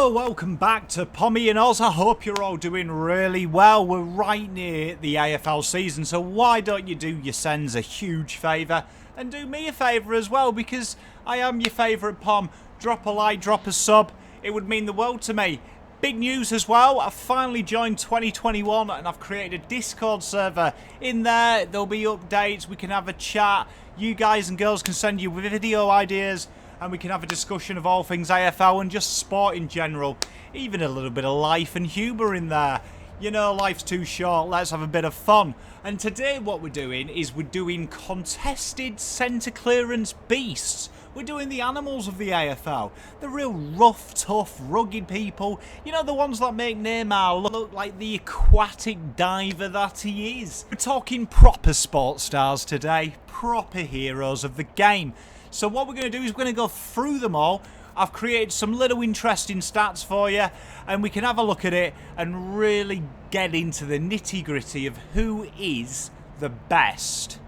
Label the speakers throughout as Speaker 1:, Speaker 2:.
Speaker 1: Hello, welcome back to Pommyinoz. I hope you're all doing really well. We're right near the AFL season, so why don't you do your sends a huge favour and do me a favour as well, because I am your favourite Pom. Drop a like, drop a sub. It would mean the world to me. Big news as well, I've finally joined 2021 and I've created a Discord server. In there, there'll be updates, we can have a chat. You guys and girls can send you video ideas and we can have a discussion of all things AFL and just sport in general. Even a little bit of life and humour in there. You know, life's too short, let's have a bit of fun. And today what we're doing is we're doing contested centre clearance beasts. We're doing the animals of the AFL. The real rough, tough, rugged people. You know, the ones that make Neymar look like the aquatic diver that he is. We're talking proper sports stars today. Proper heroes of the game. So what we're going to do is we're going to go through them all. I've created some little interesting stats for you, and we can have a look at it and really get into the nitty-gritty of who is the best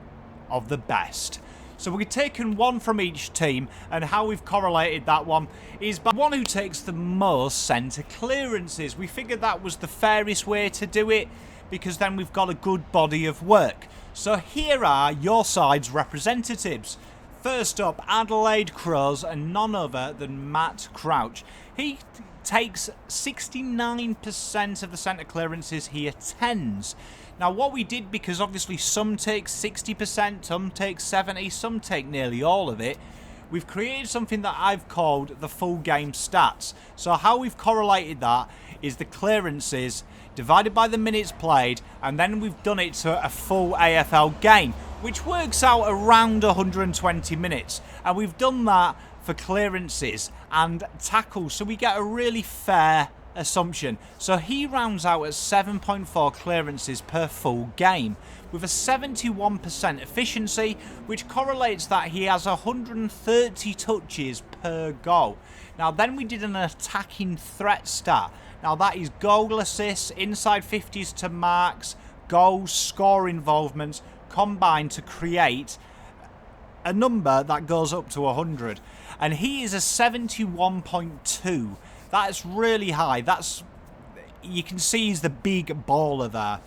Speaker 1: of the best. So we've taken one from each team, and how we've correlated that one is by one who takes the most centre clearances. We figured that was the fairest way to do it, because then we've got a good body of work. So here are your side's representatives. First up, Adelaide Crows, and none other than Matt Crouch. He takes 69% of the centre clearances he attends. Now what we did, because obviously some take 60%, some take 70%, some take nearly all of it, we've created something that I've called the full game stats. So how we've correlated that is the clearances divided by the minutes played, and then we've done it to a full AFL game, which works out around 120 minutes. And we've done that for clearances and tackles, so we get a really fair assumption. So he rounds out at 7.4 clearances per full game, with a 71% efficiency, which correlates that he has 130 touches per goal. Now then we did an attacking threat stat. Now that is goal assists, inside 50s to marks, goals, score involvements, combined to create a number that goes up to 100. And he is a 71.2. That's really high. You can see he's the big baller there.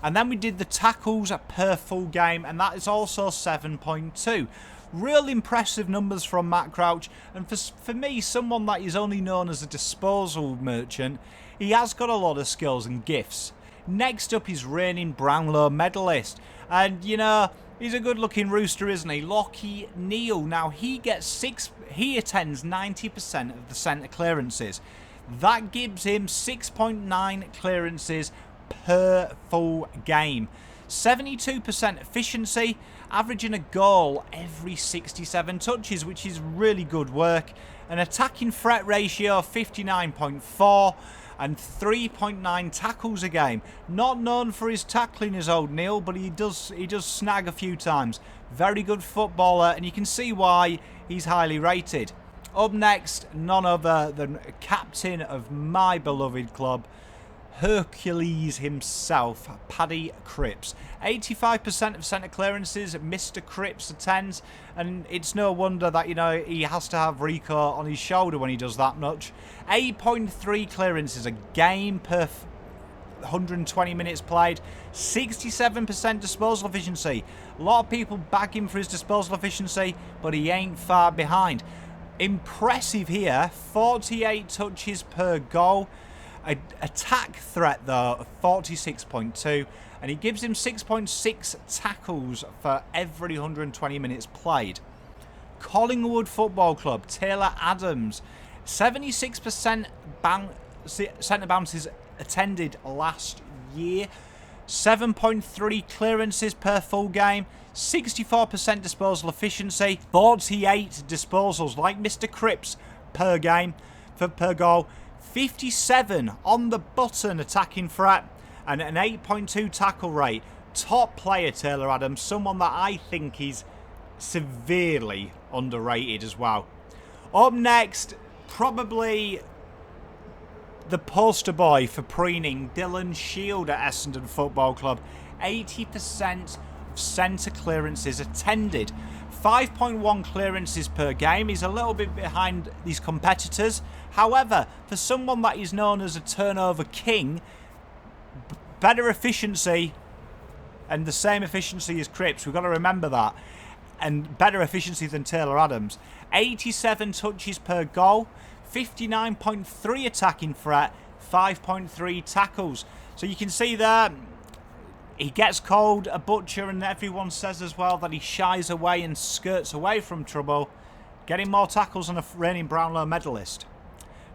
Speaker 1: And then we did the tackles per full game, and that is also 7.2. Real impressive numbers from Matt Crouch, and for me, someone that is only known as a disposal merchant, he has got a lot of skills and gifts. Next up is reigning Brownlow medalist, and you know, he's a good looking rooster, isn't he? Lockie Neal. Now he attends 90% of the centre clearances. That gives him 6.9 clearances per full game. 72% efficiency, averaging a goal every 67 touches, which is really good work. An attacking threat ratio of 59.4 and 3.9 tackles a game. Not known for his tackling as old Neil, but he does snag a few times. Very good footballer, and you can see why he's highly rated. Up next, none other than captain of my beloved club, Hercules himself, Paddy Cripps. 85% of centre clearances Mr. Cripps attends, and it's no wonder that, you know, he has to have Rico on his shoulder when he does that much. 8.3 clearances a game per 120 minutes played. 67% disposal efficiency. A lot of people bag him for his disposal efficiency, but he ain't far behind. Impressive here, 48 touches per goal. Attack threat though of 46.2, and he gives him 6.6 tackles for every 120 minutes played. Collingwood Football Club, Taylor Adams, 76% centre bounces attended last year, 7.3 clearances per full game, 64% disposal efficiency, 48 disposals like Mr. Cripps per game per goal. 57 on the button attacking threat, and an 8.2 tackle rate. Top player Taylor Adams, someone that I think is severely underrated as well. Up next, probably the poster boy for preening, Dylan Shield at Essendon Football Club. 80% of centre clearances attended. 5.1 clearances per game. He's a little bit behind these competitors. However, for someone that is known as a turnover king, better efficiency and the same efficiency as Cripps, we've got to remember that, and better efficiency than Taylor Adams. 87 touches per goal, 59.3 attacking threat, 5.3 tackles. So you can see there, he gets called a butcher, and everyone says as well that he shies away and skirts away from trouble, getting more tackles than a reigning Brownlow medalist.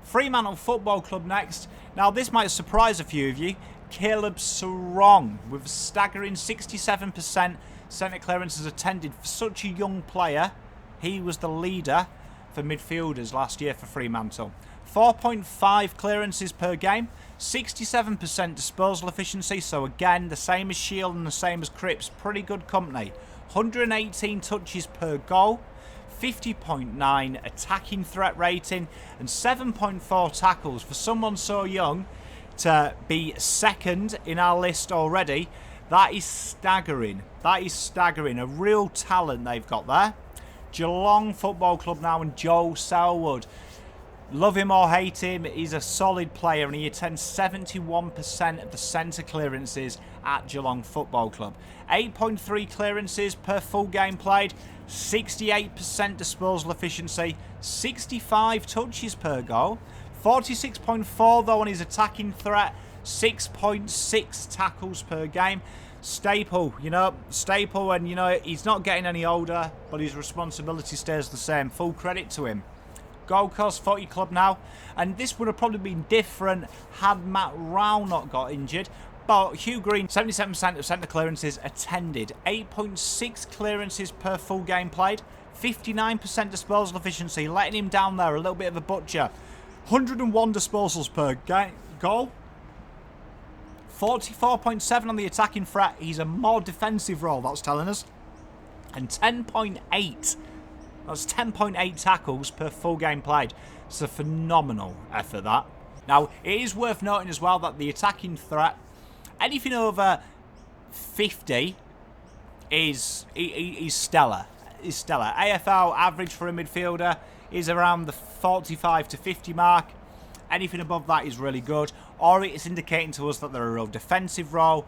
Speaker 1: Fremantle Football Club next. Now this might surprise a few of you. Caleb Sarong with a staggering 67% centre clearances attended. For such a young player, he was the leader for midfielders last year for Fremantle. 4.5 clearances per game, 67% disposal efficiency, so again the same as Shield and the same as Cripps, pretty good company. 118 touches per goal, 50.9 attacking threat rating, and 7.4 tackles. For someone so young to be second in our list already, that is staggering. That is staggering. A real talent they've got there. Geelong Football Club now, and Joel Salwood. Love him or hate him, he's a solid player, and he attends 71% of the centre clearances at Geelong Football Club. 8.3 clearances per full game played, 68% disposal efficiency, 65 touches per goal, 46.4 though on his attacking threat, 6.6 tackles per game. Staple, and he's not getting any older, but his responsibility stays the same. Full credit to him. Gold Coast Footy Club now, and this would have probably been different had Matt Rowell not got injured, but Hugh Green, 77% of centre clearances attended, 8.6 clearances per full game played, 59% disposal efficiency, letting him down there, a little bit of a butcher. 101 disposals per goal, 44.7 on the attacking threat. He's a more defensive role, that's telling us, and 10.8. That's 10.8 tackles per full game played. It's a phenomenal effort, that. Now, it is worth noting as well that the attacking threat, anything over 50 is stellar. Is stellar. AFL average for a midfielder is around the 45 to 50 mark. Anything above that is really good. Or it's indicating to us that they're a real defensive role.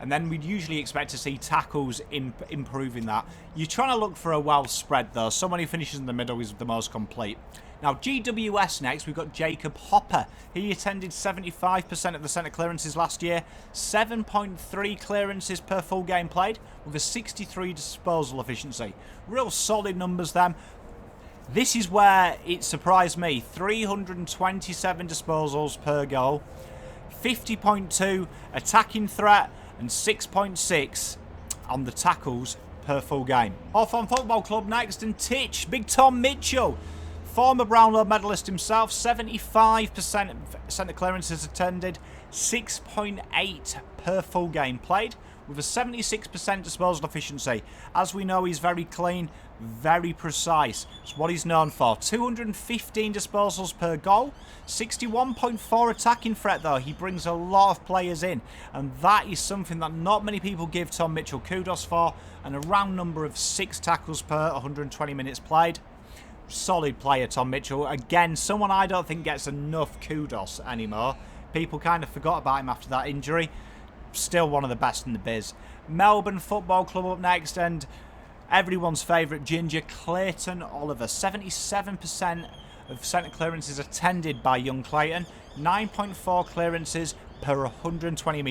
Speaker 1: And then we'd usually expect to see tackles improving that. You're trying to look for a well spread though. Someone who finishes in the middle is the most complete. Now GWS next, we've got Jacob Hopper. He attended 75% of the centre clearances last year. 7.3 clearances per full game played with a 63 disposal efficiency. Real solid numbers then. This is where it surprised me. 327 disposals per goal. 50.2 attacking threat, and 6.6 on the tackles per full game. Hawthorn Football Club next, and Titch, Big Tom Mitchell, former Brownlow medalist himself, 75% centre clearances attended, 6.8 per full game played, with a 76% disposal efficiency. As we know, he's very clean, very precise. It's what he's known for. 215 disposals per goal, 61.4 attacking threat though. He brings a lot of players in, and that is something that not many people give Tom Mitchell kudos for, and a round number of 6 tackles per 120 minutes played. Solid player, Tom Mitchell. Again, someone I don't think gets enough kudos anymore. People kind of forgot about him after that injury. Still one of the best in the biz. Melbourne Football Club up next, and everyone's favourite ginger, Clayton Oliver. 77% of centre clearances attended by young Clayton. 9.4 clearances per 120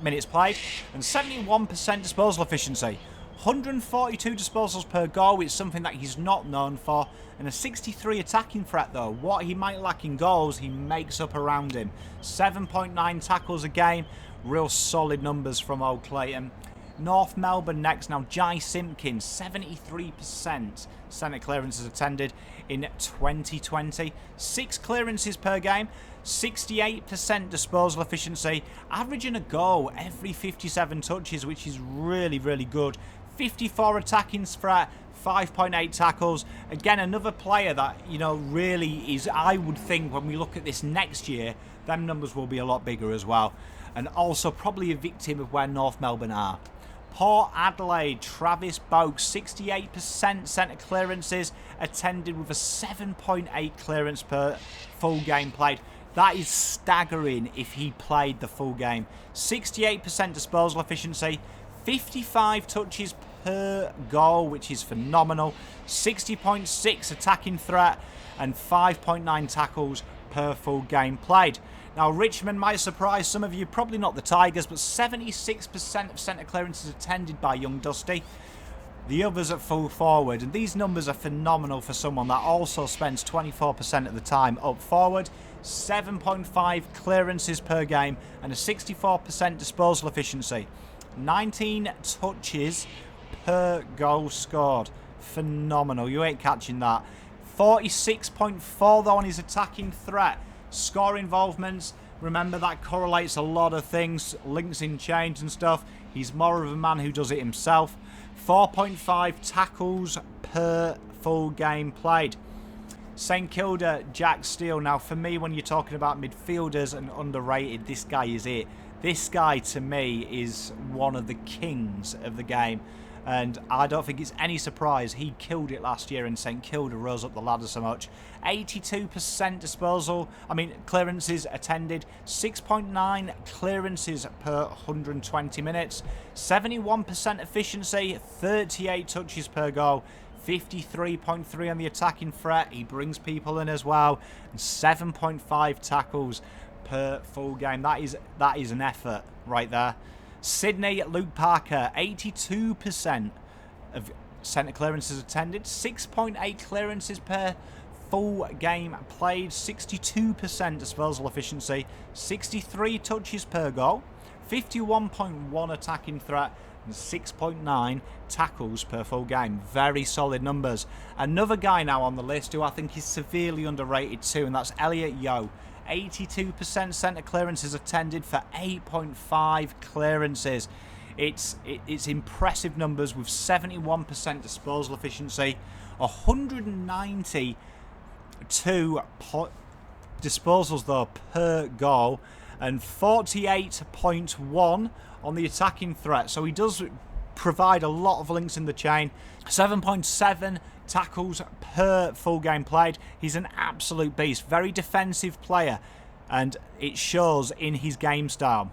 Speaker 1: minutes played, and 71% disposal efficiency. 142 disposals per goal is something that he's not known for, and a 63 attacking threat though. What he might lack in goals, he makes up around him. 7.9 tackles a game. Real solid numbers from old Clayton. North Melbourne next now. Jai Simkin, 73% centre clearances attended in 2020. 6 clearances per game, 68% disposal efficiency, averaging a goal every 57 touches, which is really, really good. 54 attacking threat, 5.8 tackles. Again, another player that, really is, I would think when we look at this next year, them numbers will be a lot bigger as well. And also probably a victim of where North Melbourne are. Port Adelaide, Travis Boak, 68% centre clearances attended with a 7.8 clearance per full game played. That is staggering if he played the full game. 68% disposal efficiency, 55 touches per goal, which is phenomenal. 60.6 attacking threat and 5.9 tackles per full game played. Now, Richmond might surprise some of you, probably not the Tigers, but 76% of centre clearances attended by young Dusty. The others at full forward, and these numbers are phenomenal for someone that also spends 24% of the time up forward. 7.5 clearances per game and a 64% disposal efficiency. 19 touches per goal scored. Phenomenal. You ain't catching that. 46.4 though on his attacking threat. Score involvements, remember that correlates a lot of things, links in change and stuff. He's more of a man who does it himself. 4.5 tackles per full game played. St Kilda, Jack Steele. Now for me, when you're talking about midfielders and underrated, this guy is it. This guy to me is one of the kings of the game. And I don't think it's any surprise he killed it last year and St Kilda rose up the ladder so much. 82% clearances attended. 6.9 clearances per 120 minutes. 71% efficiency, 38 touches per goal. 53.3 on the attacking threat. He brings people in as well. And 7.5 tackles per full game. That is an effort right there. Sydney, Luke Parker, 82% of centre clearances attended, 6.8 clearances per full game played, 62% disposal efficiency, 63 touches per goal, 51.1 attacking threat, and 6.9 tackles per full game. Very solid numbers. Another guy now on the list who I think is severely underrated too, and that's Elliot Yeo. 82% centre clearances attended for 8.5 clearances. It's impressive numbers with 71% disposal efficiency, 192 disposals though per goal, and 48.1 on the attacking threat. So he does provide a lot of links in the chain. 7.7 tackles per full game played. He's an absolute beast, very defensive player, and it shows in his game style.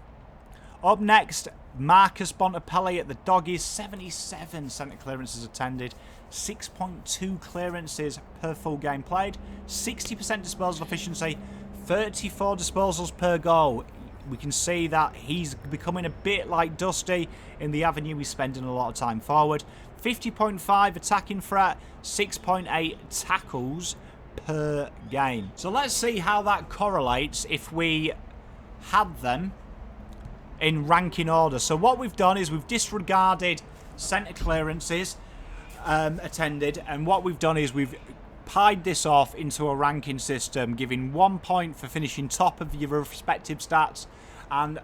Speaker 1: Up next, Marcus Bontapelli at the Doggies, 77 centre clearances attended, 6.2 clearances per full game played, 60% disposal efficiency, 34 disposals per goal. We can see that he's becoming a bit like Dusty in the avenue he's spending a lot of time forward. 50.5 attacking threat, 6.8 tackles per game. So let's see how that correlates if we had them in ranking order. So what we've done is we've disregarded centre clearances attended, and what we've done is we've pied this off into a ranking system, giving 1 point for finishing top of your respective stats, and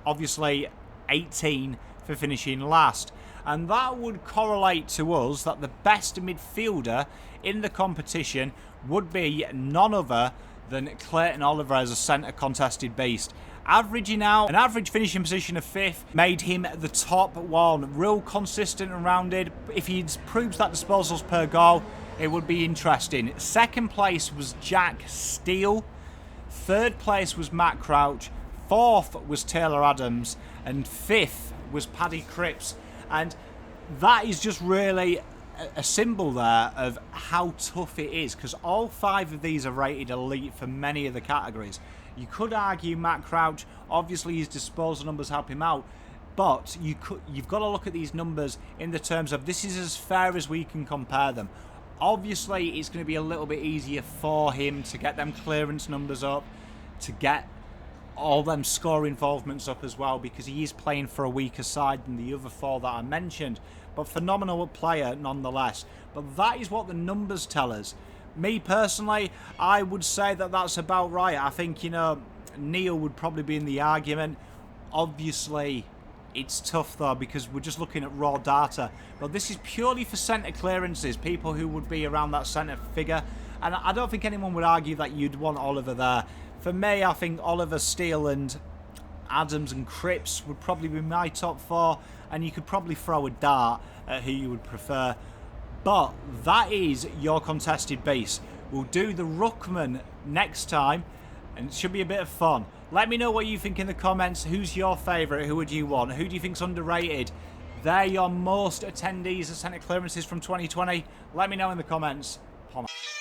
Speaker 1: obviously 18 for finishing last. And that would correlate to us that the best midfielder in the competition would be none other than Clayton Oliver as a centre contested beast. Averaging out an average finishing position of 5th made him the top one. Real consistent and rounded. If he proves that disposals per goal, it would be interesting. Second place was Jack Steele. Third place was Matt Crouch. Fourth was Taylor Adams. And fifth was Paddy Cripps. And that is just really a symbol there of how tough it is, because all 5 of these are rated elite for many of the categories. You could argue Matt Crouch, obviously his disposal numbers help him out, but you've got to look at these numbers in the terms of this is as fair as we can compare them. Obviously it's going to be a little bit easier for him to get them clearance numbers up, to get all them score involvements up as well, because he is playing for a weaker side than the other 4 that I mentioned, but phenomenal player nonetheless. But that is what the numbers tell us. Me personally, I would say that that's about right. I think, Neil would probably be in the argument. Obviously it's tough though, because we're just looking at raw data, but this is purely for centre clearances, people who would be around that centre figure, and I don't think anyone would argue that you'd want Oliver there. For me, I think Oliver, Steele and Adams and Cripps would probably be my top 4, and you could probably throw a dart at who you would prefer. But that is your contested base. We'll do the Ruckman next time, and it should be a bit of fun. Let me know what you think in the comments. Who's your favourite? Who would you want? Who do you think's underrated? They're your most attendees at centre clearances from 2020. Let me know in the comments. Pommyinoz.